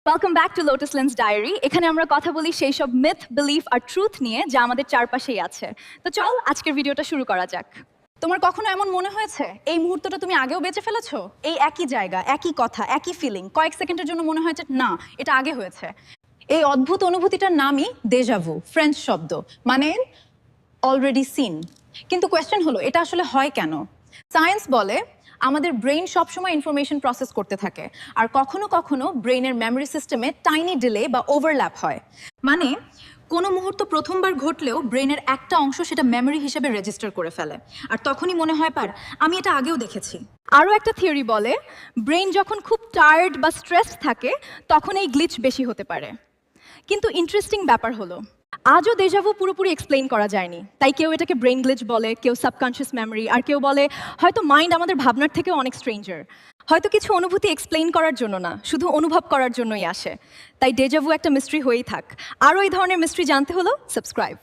Welcome back to Lotus Lens Diary. এখানে আমরা কথা বলি সেই সব মিথ, বিলিফ আর ট্রুথ নিয়ে যা আমাদের চারপাশেই আছে। তো চল আজকের ভিডিওটা শুরু করা যাক। তোমার কখনো এমন মনে হয়েছে এই মুহূর্তটা তুমি আগেও বেঁচে ফেলেছো? এই একই জায়গা, একই কথা, একই ফিলিং কয়েক সেকেন্ডের জন্য মনে হয়েছে না এটা আগে হয়েছে। এই অদ্ভুত অনুভূতিটার নামই দেজাভু, ফ্রেঞ্চ শব্দ, মানে অলরেডি সিন। কিন্তু কোয়েশ্চেন হলো এটা আসলে হয় কেন? সায়েন্স বলে আমাদের ব্রেইন সবসময় ইনফরমেশন প্রসেস করতে থাকে, আর কখনো কখনো ব্রেইনের মেমরি সিস্টেমে টাইনি ডিলে বা ওভারল্যাপ হয়। মানে কোনো মুহূর্ত প্রথমবার ঘটলেও ব্রেইনের একটা অংশ সেটা মেমরি হিসেবে রেজিস্টার করে ফেলে, আর তখনই মনে হয় আমি এটা আগেও দেখেছি। আরও একটা থিওরি বলে ব্রেইন যখন খুব টায়ার্ড বা স্ট্রেসড থাকে তখন এই গ্লিচ বেশি হতে পারে। কিন্তু ইন্টারেস্টিং ব্যাপার হলো আজও দেজাভু পুরোপুরি এক্সপ্লেইন করা যায়নি। তাই কেউ এটাকে ব্রেইন গ্লিচ বলে, কেউ সাবকনশিয়াস মেমরি, আর কেউ বলে হয়তো মাইন্ড আমাদের ভাবনার থেকেও অনেক স্ট্রেঞ্জার। হয়তো কিছু অনুভূতি এক্সপ্লেইন করার জন্য না, শুধু অনুভব করার জন্যই আসে। তাই দেজাভু একটা মিস্ট্রি হয়েই থাক। আরও এই ধরনের মিস্ট্রি জানতে হলো সাবস্ক্রাইব।